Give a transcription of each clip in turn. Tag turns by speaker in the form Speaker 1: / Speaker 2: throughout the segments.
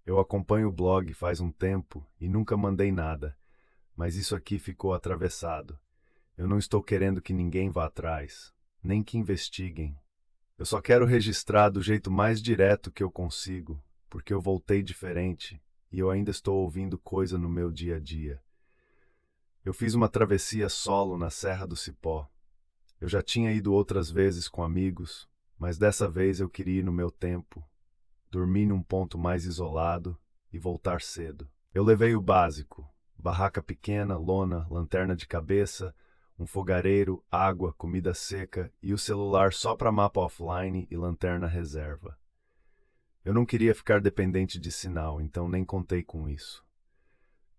Speaker 1: Eu acompanho o blog faz um tempo e nunca mandei nada, mas isso aqui ficou atravessado. Eu não estou querendo que ninguém vá atrás, nem que investiguem. Eu só quero registrar do jeito mais direto que eu consigo, porque eu voltei diferente e eu ainda estou ouvindo coisa no meu dia a dia. Eu fiz uma travessia solo na Serra do Cipó. Eu já tinha ido outras vezes com amigos, mas dessa vez eu queria ir no meu tempo, dormir num ponto mais isolado e voltar cedo. Eu levei o básico: barraca pequena, lona, lanterna de cabeça, um fogareiro, água, comida seca e o celular só para mapa offline e lanterna reserva. Eu não queria ficar dependente de sinal, então nem contei com isso.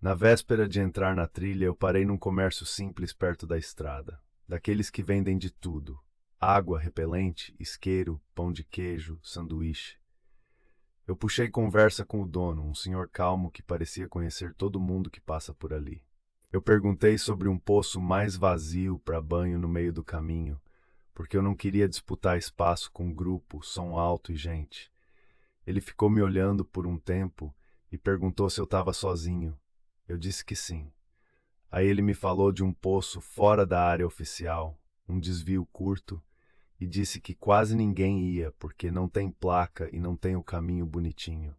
Speaker 1: Na véspera de entrar na trilha, eu parei num comércio simples perto da estrada, daqueles que vendem de tudo: água, repelente, isqueiro, pão de queijo, sanduíche. Eu puxei conversa com o dono, um senhor calmo que parecia conhecer todo mundo que passa por ali. Eu perguntei sobre um poço mais vazio para banho no meio do caminho, porque eu não queria disputar espaço com grupo, som alto e gente. Ele ficou me olhando por um tempo e perguntou se eu estava sozinho. Eu disse que sim. Aí ele me falou de um poço fora da área oficial, um desvio curto, e disse que quase ninguém ia porque não tem placa e não tem o caminho bonitinho.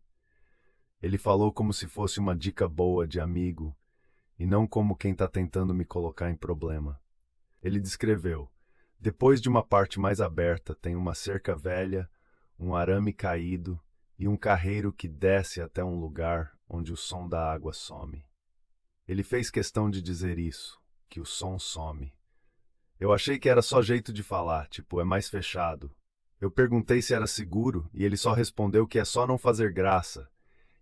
Speaker 1: Ele falou como se fosse uma dica boa de amigo e não como quem está tentando me colocar em problema. Ele descreveu: depois de uma parte mais aberta tem uma cerca velha, um arame caído e um carreiro que desce até um lugar onde o som da água some. Ele fez questão de dizer isso, que o som some. Eu achei que era só jeito de falar, tipo, é mais fechado. Eu perguntei se era seguro e ele só respondeu que é só não fazer graça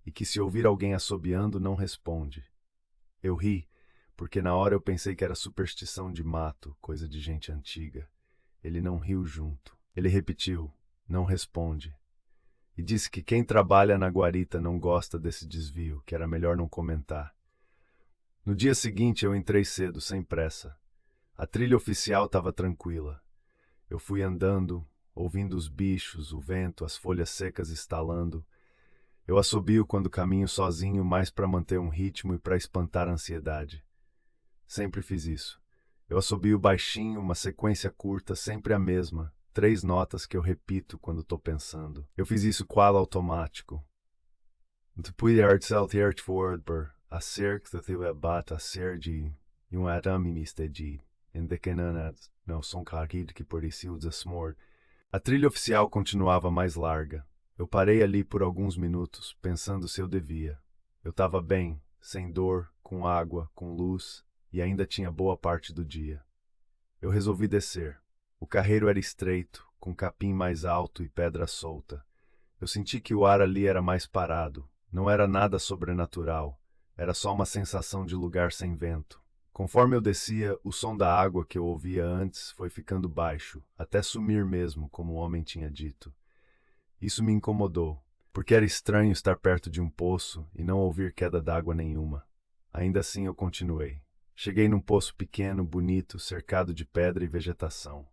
Speaker 1: e que se ouvir alguém assobiando não responde. Eu ri, porque na hora eu pensei que era superstição de mato, coisa de gente antiga. Ele não riu junto. Ele repetiu: não responde. E disse que quem trabalha na guarita não gosta desse desvio, que era melhor não comentar. No dia seguinte eu entrei cedo, sem pressa. A trilha oficial estava tranquila. Eu fui andando, ouvindo os bichos, o vento, as folhas secas estalando. Eu assobio quando caminho sozinho, mais para manter um ritmo e para espantar a ansiedade. Sempre fiz isso. Eu assobio baixinho, uma sequência curta, sempre a mesma, 3 notas que eu repito quando estou pensando. Eu fiz isso qual automático. Depois de saltar forward por acerca de bata sergi e um arame mistedi, endekenanat, não som carrido que por isso desmord. A trilha oficial continuava mais larga. Eu parei ali por alguns minutos, pensando se eu devia. Eu estava bem, sem dor, com água, com luz, e ainda tinha boa parte do dia. Eu resolvi descer. O carreiro era estreito, com capim mais alto e pedra solta. Eu senti que o ar ali era mais parado. Não era nada sobrenatural. Era só uma sensação de lugar sem vento. Conforme eu descia, o som da água que eu ouvia antes foi ficando baixo, até sumir mesmo, como o homem tinha dito. Isso me incomodou, porque era estranho estar perto de um poço e não ouvir queda d'água nenhuma. Ainda assim eu continuei. Cheguei num poço pequeno, bonito, cercado de pedra e vegetação.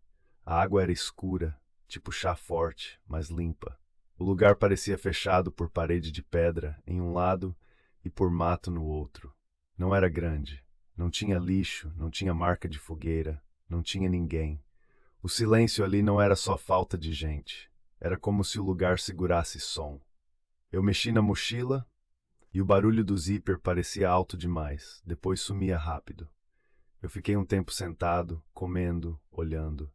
Speaker 1: A água era escura, tipo chá forte, mas limpa. O lugar parecia fechado por parede de pedra em um lado e por mato no outro. Não era grande. Não tinha lixo, não tinha marca de fogueira, não tinha ninguém. O silêncio ali não era só falta de gente. Era como se o lugar segurasse som. Eu mexi na mochila e o barulho do zíper parecia alto demais, depois sumia rápido. Eu fiquei um tempo sentado, comendo, olhando.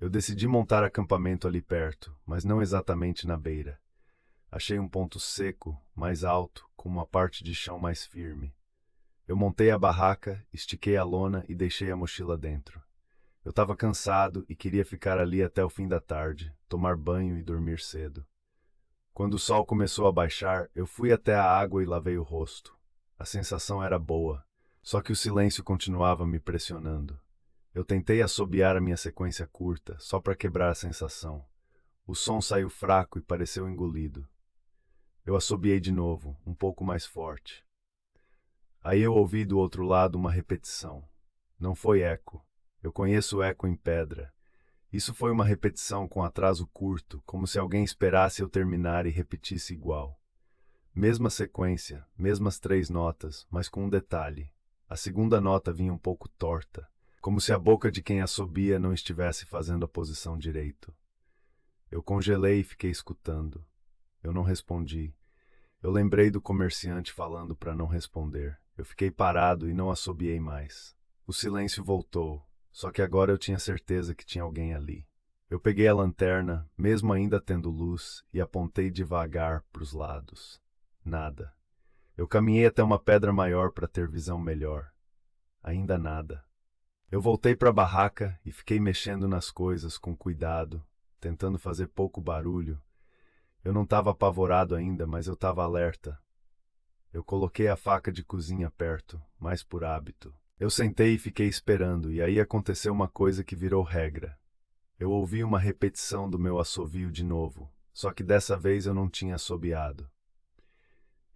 Speaker 1: Eu decidi montar acampamento ali perto, mas não exatamente na beira. Achei um ponto seco, mais alto, com uma parte de chão mais firme. Eu montei a barraca, estiquei a lona e deixei a mochila dentro. Eu estava cansado e queria ficar ali até o fim da tarde, tomar banho e dormir cedo. Quando o sol começou a baixar, eu fui até a água e lavei o rosto. A sensação era boa, só que o silêncio continuava me pressionando. Eu tentei assobiar a minha sequência curta, só para quebrar a sensação. O som saiu fraco e pareceu engolido. Eu assobiei de novo, um pouco mais forte. Aí eu ouvi do outro lado uma repetição. Não foi eco. Eu conheço eco em pedra. Isso foi uma repetição com atraso curto, como se alguém esperasse eu terminar e repetisse igual. Mesma sequência, mesmas 3 notas, mas com um detalhe. A segunda nota vinha um pouco torta, como se a boca de quem assobia não estivesse fazendo a posição direito. Eu congelei e fiquei escutando. Eu não respondi. Eu lembrei do comerciante falando para não responder. Eu fiquei parado e não assobiei mais. O silêncio voltou, só que agora eu tinha certeza que tinha alguém ali. Eu peguei a lanterna, mesmo ainda tendo luz, e apontei devagar para os lados. Nada. Eu caminhei até uma pedra maior para ter visão melhor. Ainda nada. Eu voltei para a barraca e fiquei mexendo nas coisas com cuidado, tentando fazer pouco barulho. Eu não estava apavorado ainda, mas eu estava alerta. Eu coloquei a faca de cozinha perto, mais por hábito. Eu sentei e fiquei esperando, e aí aconteceu uma coisa que virou regra. Eu ouvi uma repetição do meu assovio de novo, só que dessa vez eu não tinha assobiado.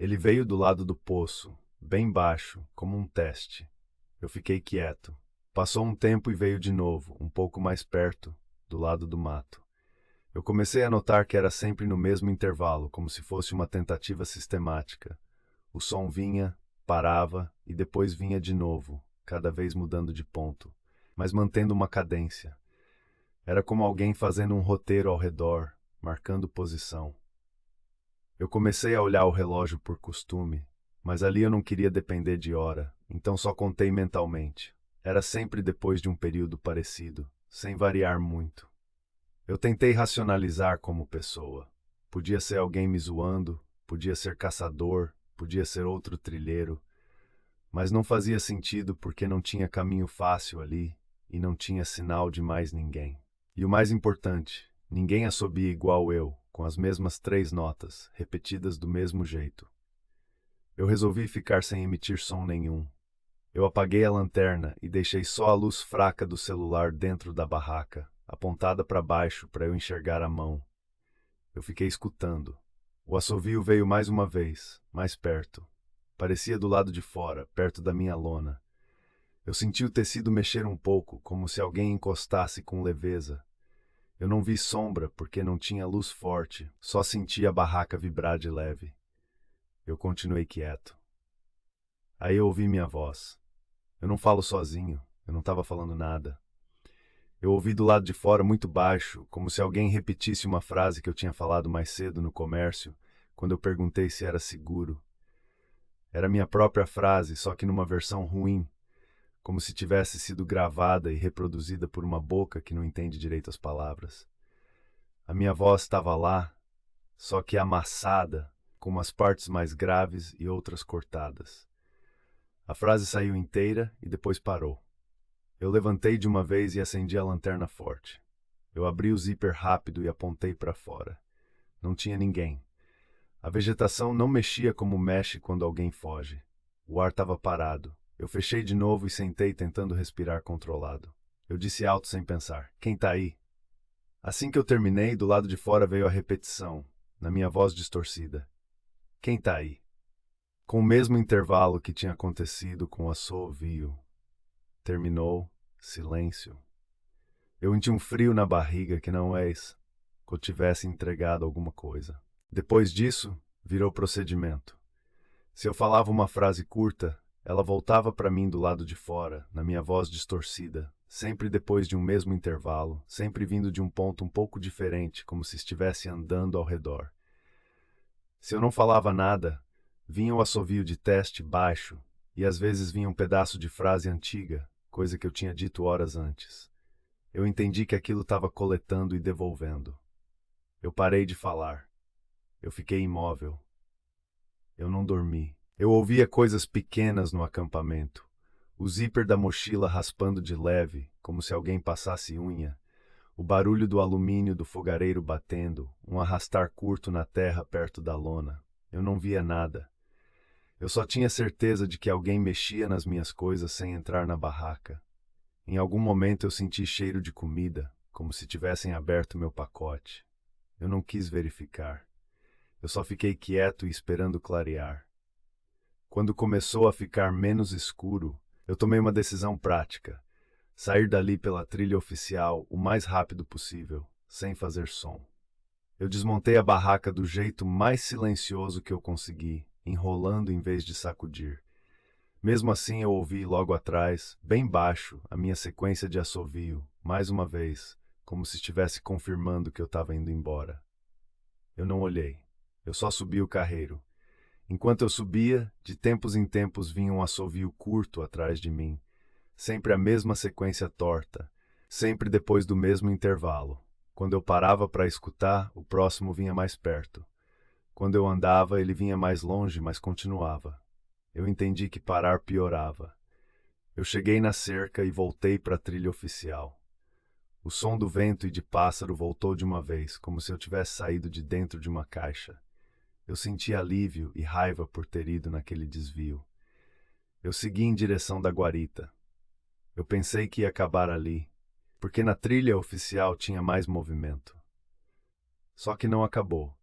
Speaker 1: Ele veio do lado do poço, bem baixo, como um teste. Eu fiquei quieto. Passou um tempo e veio de novo, um pouco mais perto, do lado do mato. Eu comecei a notar que era sempre no mesmo intervalo, como se fosse uma tentativa sistemática. O som vinha, parava e depois vinha de novo, cada vez mudando de ponto, mas mantendo uma cadência. Era como alguém fazendo um roteiro ao redor, marcando posição. Eu comecei a olhar o relógio por costume, mas ali eu não queria depender de hora, então só contei mentalmente. Era sempre depois de um período parecido, sem variar muito. Eu tentei racionalizar como pessoa. Podia ser alguém me zoando, podia ser caçador, podia ser outro trilheiro, mas não fazia sentido porque não tinha caminho fácil ali e não tinha sinal de mais ninguém. E o mais importante, ninguém assobia igual eu, com as mesmas 3 notas, repetidas do mesmo jeito. Eu resolvi ficar sem emitir som nenhum. Eu apaguei a lanterna e deixei só a luz fraca do celular dentro da barraca, apontada para baixo para eu enxergar a mão. Eu fiquei escutando. O assovio veio mais uma vez, mais perto. Parecia do lado de fora, perto da minha lona. Eu senti o tecido mexer um pouco, como se alguém encostasse com leveza. Eu não vi sombra porque não tinha luz forte, só senti a barraca vibrar de leve. Eu continuei quieto. Aí eu ouvi minha voz. Eu não falo sozinho, eu não estava falando nada. Eu ouvi do lado de fora muito baixo, como se alguém repetisse uma frase que eu tinha falado mais cedo no comércio, quando eu perguntei se era seguro. Era minha própria frase, só que numa versão ruim, como se tivesse sido gravada e reproduzida por uma boca que não entende direito as palavras. A minha voz estava lá, só que amassada, com umas partes mais graves e outras cortadas. A frase saiu inteira e depois parou. Eu levantei de uma vez e acendi a lanterna forte. Eu abri o zíper rápido e apontei para fora. Não tinha ninguém. A vegetação não mexia como mexe quando alguém foge. O ar estava parado. Eu fechei de novo e sentei tentando respirar controlado. Eu disse alto sem pensar: "Quem tá aí?" Assim que eu terminei, do lado de fora veio a repetição, na minha voz distorcida: "Quem tá aí?" Com o mesmo intervalo que tinha acontecido com o assovio. Terminou, silêncio. Eu senti um frio na barriga que não é que eu tivesse entregado alguma coisa. Depois disso, virou procedimento. Se eu falava uma frase curta, ela voltava para mim do lado de fora, na minha voz distorcida, sempre depois de um mesmo intervalo, sempre vindo de um ponto um pouco diferente, como se estivesse andando ao redor. Se eu não falava nada, vinha o assovio de teste baixo, e às vezes vinha um pedaço de frase antiga, coisa que eu tinha dito horas antes. Eu entendi que aquilo estava coletando e devolvendo. Eu parei de falar. Eu fiquei imóvel. Eu não dormi. Eu ouvia coisas pequenas no acampamento. O zíper da mochila raspando de leve, como se alguém passasse unha. O barulho do alumínio do fogareiro batendo, um arrastar curto na terra perto da lona. Eu não via nada. Eu só tinha certeza de que alguém mexia nas minhas coisas sem entrar na barraca. Em algum momento eu senti cheiro de comida, como se tivessem aberto meu pacote. Eu não quis verificar. Eu só fiquei quieto e esperando clarear. Quando começou a ficar menos escuro, eu tomei uma decisão prática: sair dali pela trilha oficial o mais rápido possível, sem fazer som. Eu desmontei a barraca do jeito mais silencioso que eu consegui, enrolando em vez de sacudir. Mesmo assim, eu ouvi logo atrás, bem baixo, a minha sequência de assovio, mais uma vez, como se estivesse confirmando que eu estava indo embora. Eu não olhei. Eu só subi o carreiro. Enquanto eu subia, de tempos em tempos vinha um assovio curto atrás de mim. Sempre a mesma sequência torta, sempre depois do mesmo intervalo. Quando eu parava para escutar, o próximo vinha mais perto. Quando eu andava, ele vinha mais longe, mas continuava. Eu entendi que parar piorava. Eu cheguei na cerca e voltei para a trilha oficial. O som do vento e de pássaro voltou de uma vez, como se eu tivesse saído de dentro de uma caixa. Eu senti alívio e raiva por ter ido naquele desvio. Eu segui em direção da guarita. Eu pensei que ia acabar ali, porque na trilha oficial tinha mais movimento. Só que não acabou.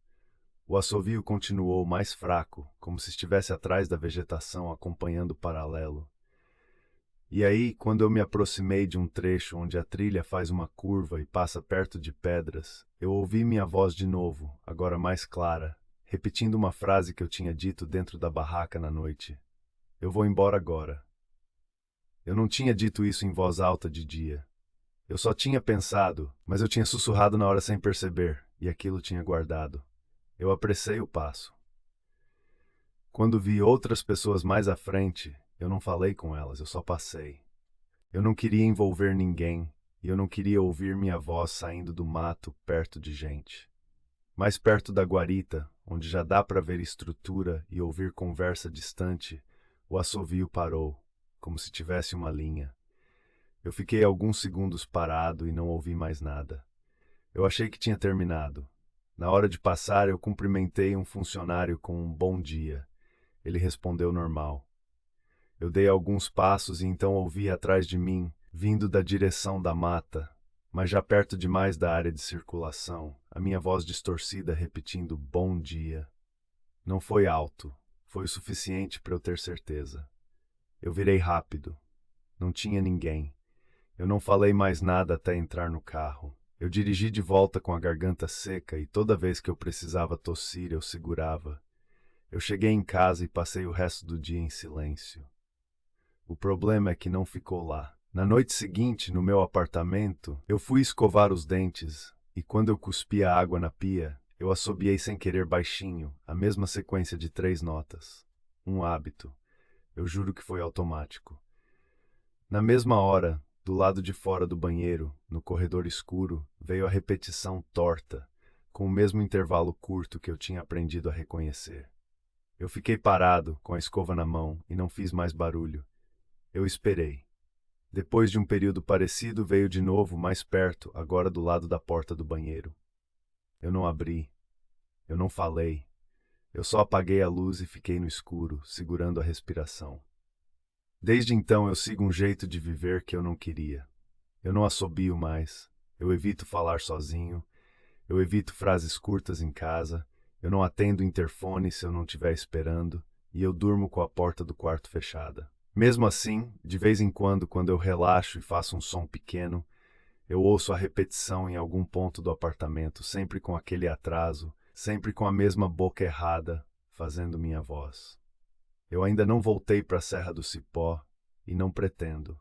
Speaker 1: O assovio continuou mais fraco, como se estivesse atrás da vegetação acompanhando o paralelo. E aí, quando eu me aproximei de um trecho onde a trilha faz uma curva e passa perto de pedras, eu ouvi minha voz de novo, agora mais clara, repetindo uma frase que eu tinha dito dentro da barraca na noite. Eu vou embora agora. Eu não tinha dito isso em voz alta de dia. Eu só tinha pensado, mas eu tinha sussurrado na hora sem perceber, e aquilo tinha guardado. Eu apressei o passo. Quando vi outras pessoas mais à frente, eu não falei com elas, eu só passei. Eu não queria envolver ninguém, e eu não queria ouvir minha voz saindo do mato perto de gente. Mais perto da guarita, onde já dá para ver estrutura e ouvir conversa distante, o assovio parou, como se tivesse uma linha. Eu fiquei alguns segundos parado e não ouvi mais nada. Eu achei que tinha terminado. Na hora de passar, eu cumprimentei um funcionário com um bom dia. Ele respondeu normal. Eu dei alguns passos e então ouvi atrás de mim, vindo da direção da mata, mas já perto demais da área de circulação, a minha voz distorcida repetindo bom dia. Não foi alto, foi o suficiente para eu ter certeza. Eu virei rápido. Não tinha ninguém. Eu não falei mais nada até entrar no carro. Eu dirigi de volta com a garganta seca e toda vez que eu precisava tossir eu segurava. Eu cheguei em casa e passei o resto do dia em silêncio. O problema é que não ficou lá. Na noite seguinte, no meu apartamento, eu fui escovar os dentes e quando eu cuspi a água na pia, eu assobiei sem querer baixinho, a mesma sequência de 3 notas. Um hábito. Eu juro que foi automático. Na mesma hora, do lado de fora do banheiro, no corredor escuro, veio a repetição torta, com o mesmo intervalo curto que eu tinha aprendido a reconhecer. Eu fiquei parado, com a escova na mão, e não fiz mais barulho. Eu esperei. Depois de um período parecido, veio de novo, mais perto, agora do lado da porta do banheiro. Eu não abri. Eu não falei. Eu só apaguei a luz e fiquei no escuro, segurando a respiração. Desde então eu sigo um jeito de viver que eu não queria. Eu não assobio mais. Eu evito falar sozinho. Eu evito frases curtas em casa. Eu não atendo o interfone se eu não estiver esperando. E eu durmo com a porta do quarto fechada. Mesmo assim, de vez em quando eu relaxo e faço um som pequeno, eu ouço a repetição em algum ponto do apartamento, sempre com aquele atraso, sempre com a mesma boca errada, fazendo minha voz. Eu ainda não voltei para a Serra do Cipó e não pretendo.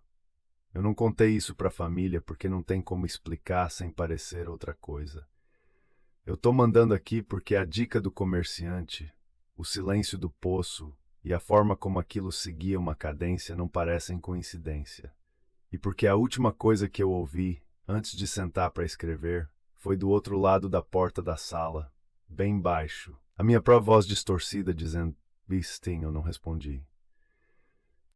Speaker 1: Eu não contei isso para a família porque não tem como explicar sem parecer outra coisa. Eu tô mandando aqui porque a dica do comerciante, o silêncio do poço e a forma como aquilo seguia uma cadência não parecem coincidência. E porque a última coisa que eu ouvi, antes de sentar para escrever, foi do outro lado da porta da sala, bem baixo. A minha própria voz distorcida dizendo, Bistin, eu não respondi.